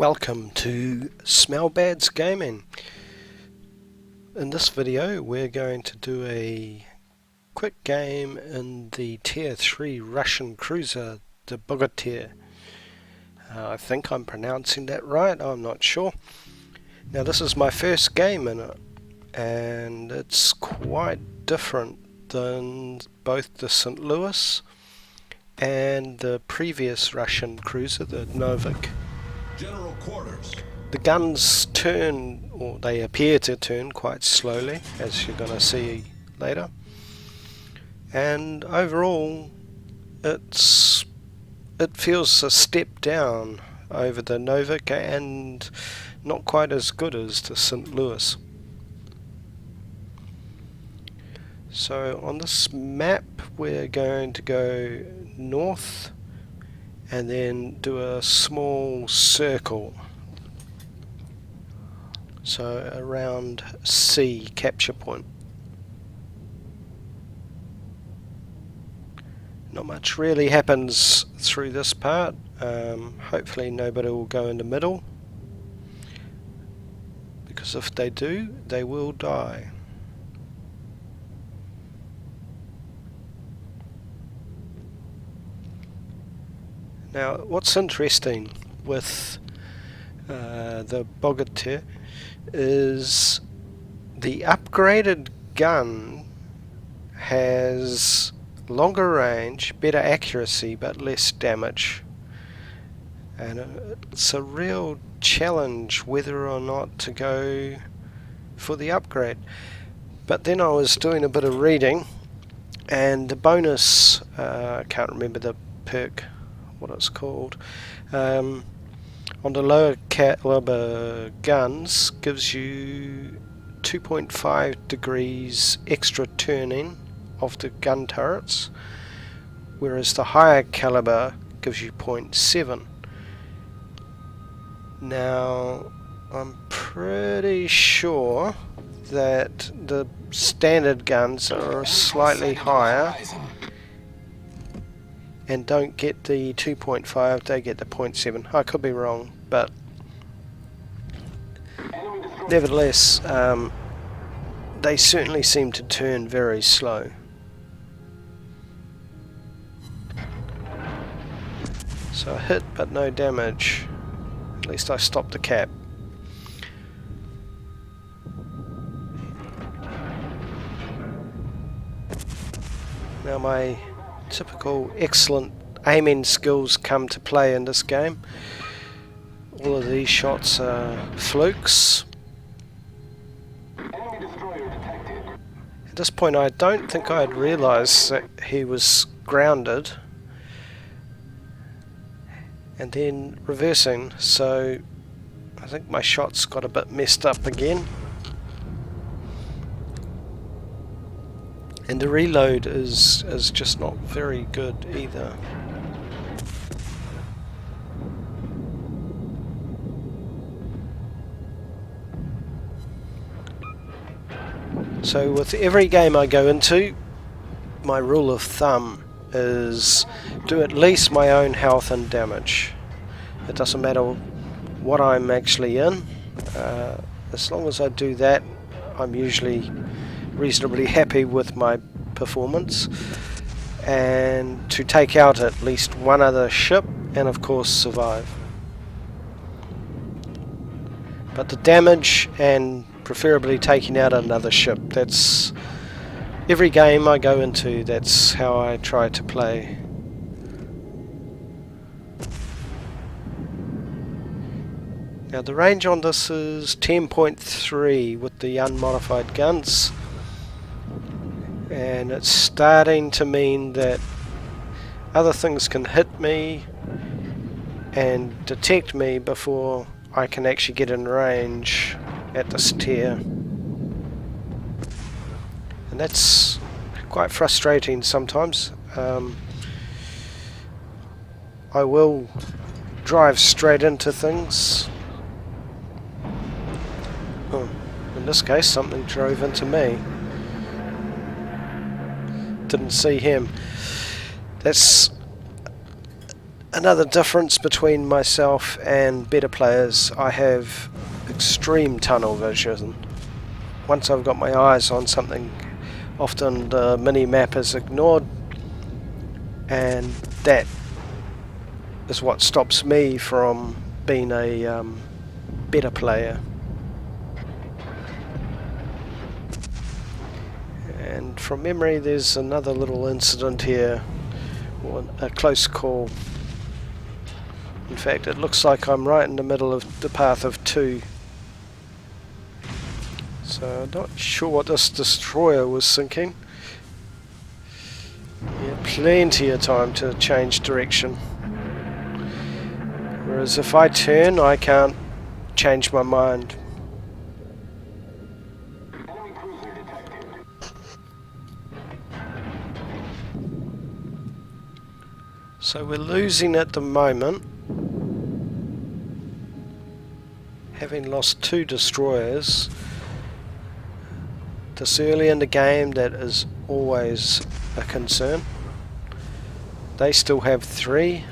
Welcome to Smellbad's Gaming. In this video we're going to do a quick game in the Tier 3 Russian Cruiser the Bogatyr. I think I'm pronouncing that right, I'm not sure. Now this is my first game in it, and it's quite different than both the St. Louis and the previous Russian cruiser, the Novik. General quarters. The guns turn, or they appear to turn, quite slowly, as you're going to see later. And overall, it feels a step down over the Novik and not quite as good as the St. Louis. So on this map, we're going to go north and then do a small circle, so around C, capture point. Not much really happens through this part. Hopefully nobody will go in the middle, because if they do, they will die. Now, what's interesting with the Bogatyr is the upgraded gun has longer range, better accuracy, but less damage. And it's a real challenge whether or not to go for the upgrade. But then I was doing a bit of reading, and the bonus, I can't remember the perk, what it's called, on the lower caliber guns gives you 2.5 degrees extra turning of the gun turrets, whereas the higher caliber gives you 0.7. Now I'm pretty sure that the standard guns are slightly higher and don't get the 2.5, they get the 0.7. I could be wrong, but nevertheless, they certainly seem to turn very slow. So I hit but no damage. At least I stopped the cap. Now my typical excellent aiming skills come to play in this game. All of these shots are flukes. At this point I don't think I had realised that he was grounded and then reversing, so I think my shots got a bit messed up again. And the reload is just not very good either. So with every game I go into, my rule of thumb is do at least my own health and damage. It doesn't matter what I'm actually in. As long as I do that, I'm usually reasonably happy with my performance, and to take out at least one other ship and of course survive. But the damage and preferably taking out another ship, that's every game I go into, that's how I try to play. Now the range on this is 10.3 with the unmodified guns, and it's starting to mean that other things can hit me and detect me before I can actually get in range at this tier, and that's quite frustrating sometimes. I will drive straight into things. Oh, in this case something drove into me. Didn't see him. That's Another difference between myself and better players, I have extreme tunnel vision. Once I've got my eyes on something, often the mini-map is ignored, and that is what stops me from being a better player. And from memory, there's another little incident here, or a close call. In fact, it looks like I'm right in the middle of the path of two. So I'm not sure what this destroyer was thinking. Yeah, plenty of time to change direction. Whereas if I turn, I can't change my mind. So we're losing at the moment, having lost 2 destroyers. This early in the game, that is always a concern. They still have 3.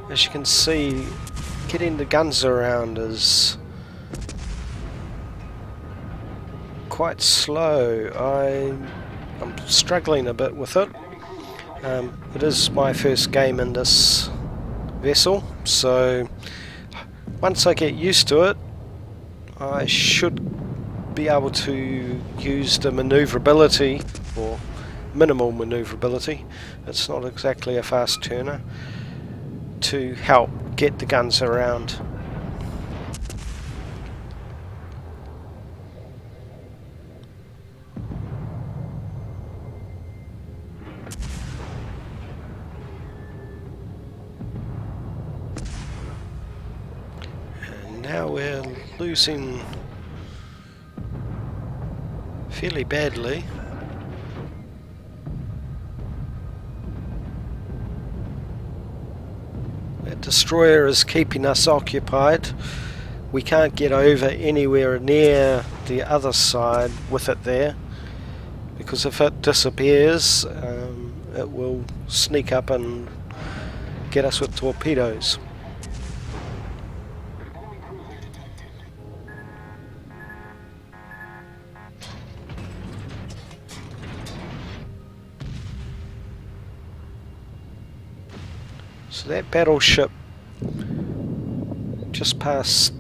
As you can see, getting the guns around is quite slow. I'm struggling a bit with it. It is my first game in this vessel, so once I get used to it, I should be able to use the maneuverability, or minimal maneuverability, it's not exactly a fast turner, to help get the guns around. And now we're losing fairly badly. That destroyer is keeping us occupied. We can't get over anywhere near the other side with it there, because if it disappears, it will sneak up and get us with torpedoes. So that battleship just past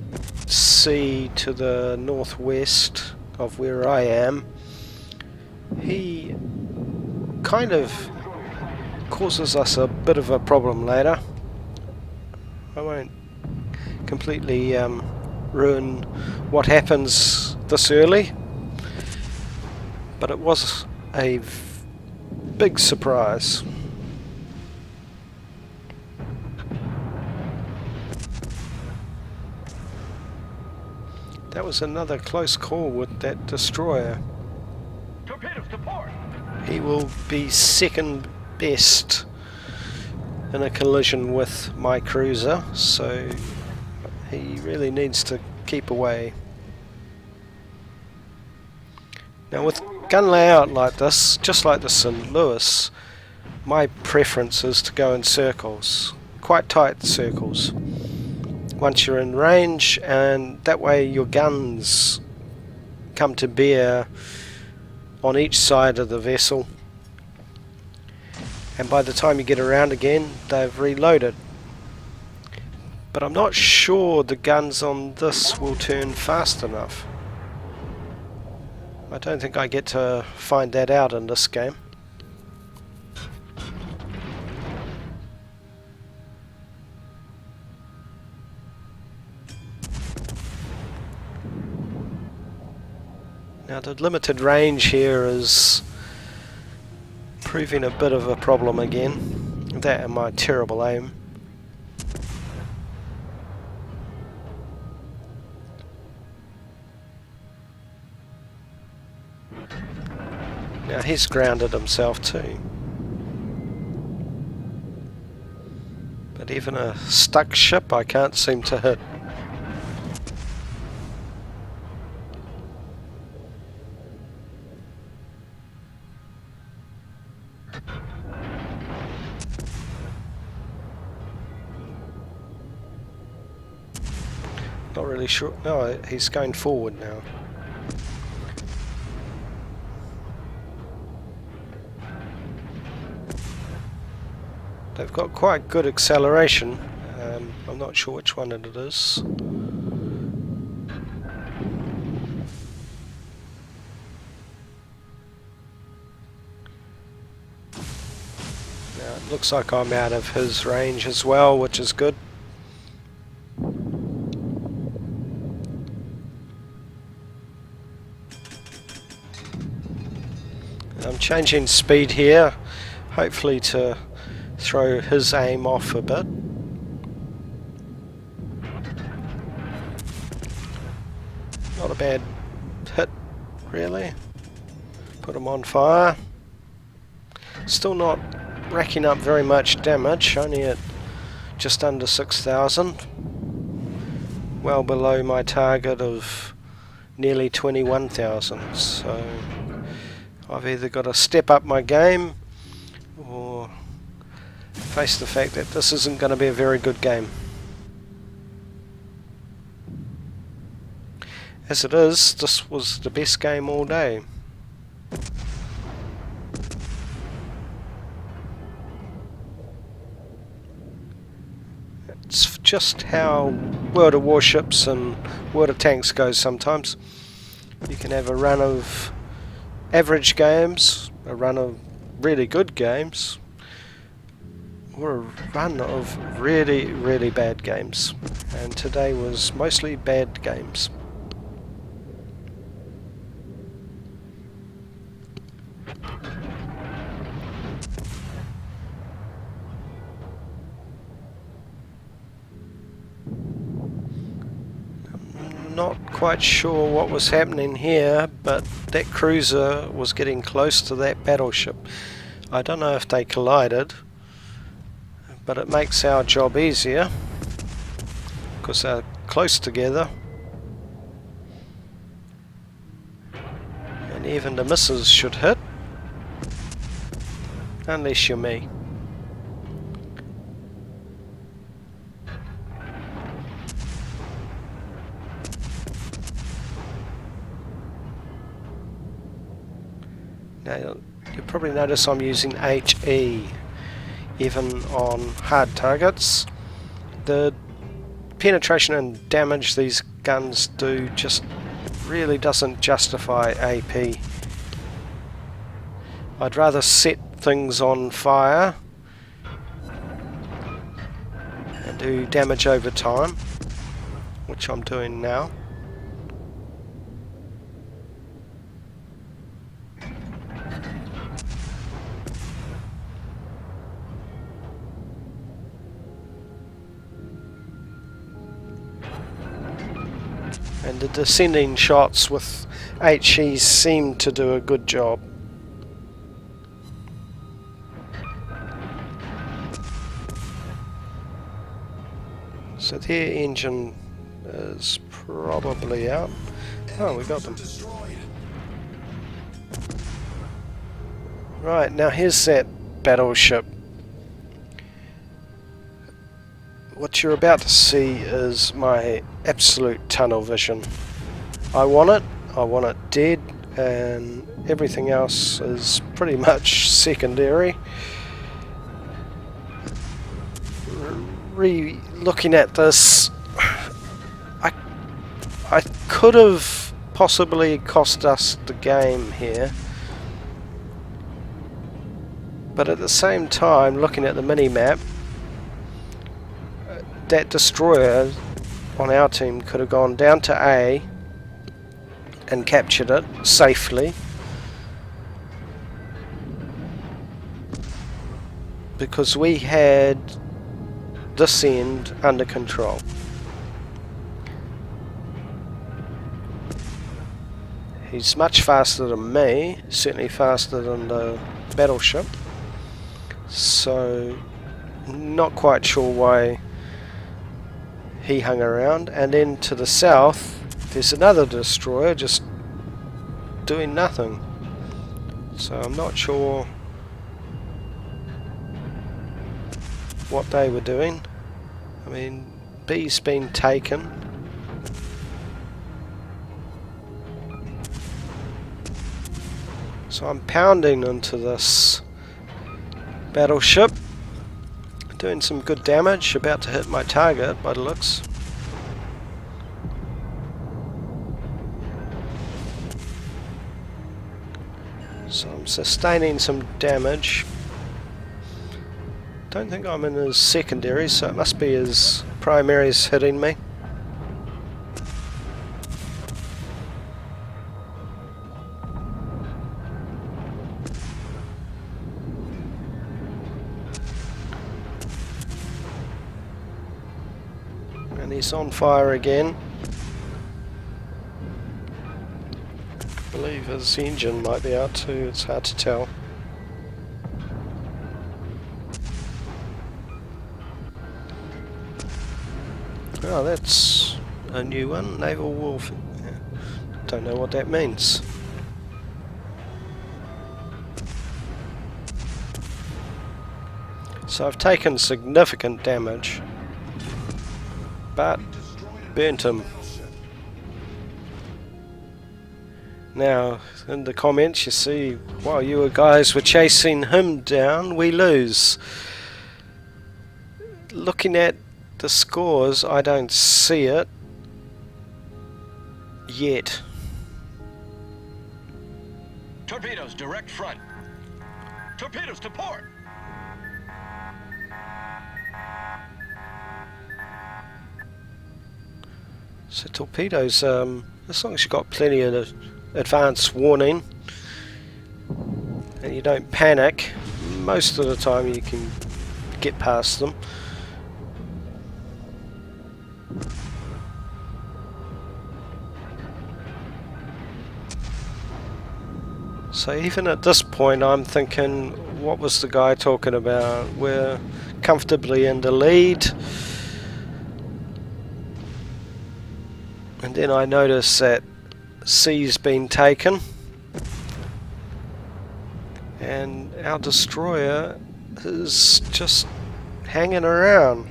sea to the northwest of where I am, he kind of causes us a bit of a problem later. I won't completely ruin what happens this early, but it was a big surprise. That was another close call with that destroyer. Torpedoes to port. He will be second best in a collision with my cruiser, so he really needs to keep away. Now with gun layout like this, just like the St. Louis, my preference is to go in circles, quite tight circles. Once you're in range, and that way your guns come to bear on each side of the vessel, and by the time you get around again, they've reloaded. But I'm not sure the guns on this will turn fast enough. I don't think I get to find that out in this game. Now the limited range here is proving a bit of a problem again. That and my terrible aim. Now he's grounded himself too. But even a stuck ship I can't seem to hit. Not really sure. No, he's going forward now. They've got quite good acceleration. I'm not sure which one it is. Now it looks like I'm out of his range as well, which is good. I'm changing speed here, hopefully to throw his aim off a bit. Not a bad hit, really. Put him on fire. Still not racking up very much damage, only at just under 6,000. Well below my target of nearly 21,000. So I've either got to step up my game or face the fact that this isn't going to be a very good game. As it is, this was the best game all day. It's just how World of Warships and World of Tanks goes sometimes. You can have a run of average games, a run of really good games, or a run of really, really bad games. And today was mostly bad games. Not quite sure what was happening here, but that cruiser was getting close to that battleship. I don't know if they collided, but it makes our job easier because they're close together, and even the misses should hit, unless you're me. Now, you'll probably notice I'm using HE even on hard targets. The penetration and damage these guns do just really doesn't justify AP. I'd rather set things on fire and do damage over time, which I'm doing now. And the descending shots with HE seem to do a good job. So their engine is probably out. Oh, we got them. Right, now here's that battleship. What you're about to see is my absolute tunnel vision. I want it dead, and everything else is pretty much secondary. Looking at this, I could have possibly cost us the game here, but at the same time, looking at the mini-map, that destroyer on our team could have gone down to A and captured it safely, because we had this end under control. He's much faster than me, certainly faster than the battleship, so Not quite sure why he hung around. And then to the south, there's another destroyer just doing nothing. So I'm not sure what they were doing. I mean, B's been taken. So I'm pounding into this battleship, doing some good damage, about to hit my target by the looks. So I'm sustaining some damage. Don't think I'm in his secondaries, so it must be his primaries hitting me. And he's on fire again. I believe his engine might be out too, it's hard to tell. Oh, that's a new one, naval warfare. Don't know what that means. So I've taken significant damage, but burnt him. Now, in the comments you see, while you guys were chasing him down, we lose. Looking at the scores, I don't see it yet. Torpedoes, direct front. Torpedoes to port. So torpedoes, as long as you've got plenty of advance warning and you don't panic, most of the time you can get past them. So even at this point I'm thinking, what was the guy talking about? We're comfortably in the lead. And then I notice that C's been taken. And our destroyer is just hanging around.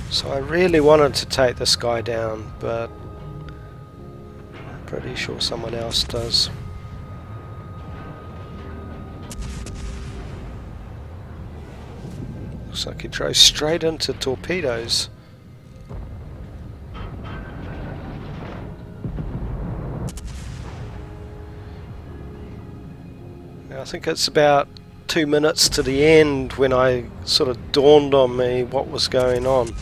So I really wanted to take this guy down, but I'm pretty sure someone else does. Looks like he drove straight into torpedoes. Now I think it's about 2 minutes to the end when I sort of dawned on me what was going on.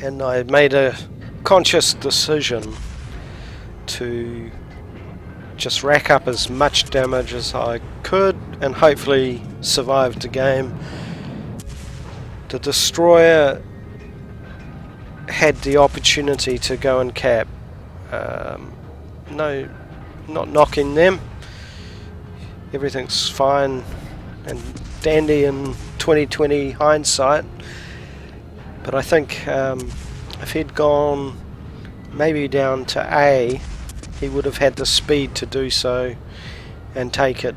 And I made a conscious decision to just rack up as much damage as I could and hopefully survive the game. The destroyer had the opportunity to go and cap. No, not knocking them. Everything's fine and dandy in 2020 hindsight. But I think if he'd gone maybe down to A, he would have had the speed to do so and take it.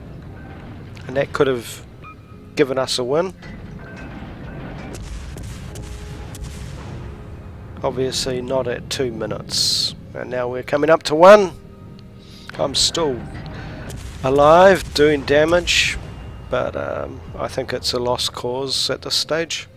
And that could have given us a win. Obviously not at 2 minutes. And now we're coming up to 1. I'm still alive, doing damage, but I think it's a lost cause at this stage.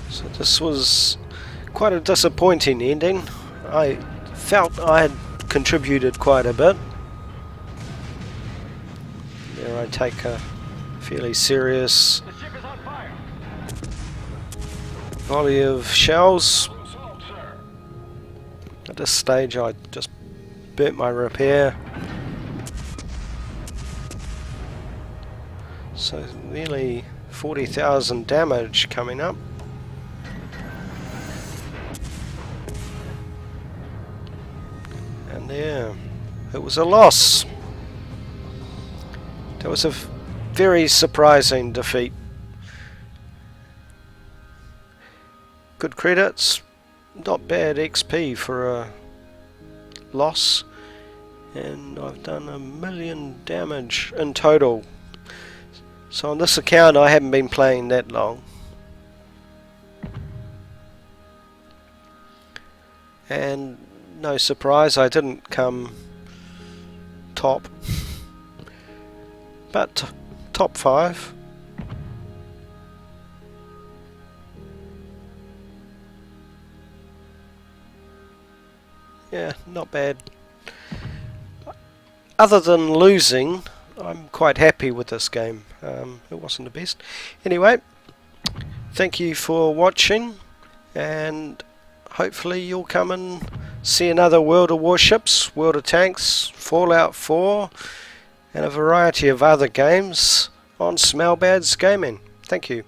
So this was quite a disappointing ending. I felt I had contributed quite a bit. There I take a fairly serious The ship is on fire. volley of shells. Full assault, sir. At this stage I just burnt my repair. So nearly 40,000 damage coming up. And there, it was a loss. That was a very surprising defeat. Good credits, not bad XP for a loss, and I've done 1 million damage in total. So on this account I haven't been playing that long. And no surprise, I didn't come top, but top 5. Yeah, not bad. Other than losing, I'm quite happy with this game. It wasn't the best. Anyway, thank you for watching, and hopefully you'll come and see another World of Warships, World of Tanks, Fallout 4, and a variety of other games on Smellbad's Gaming. Thank you.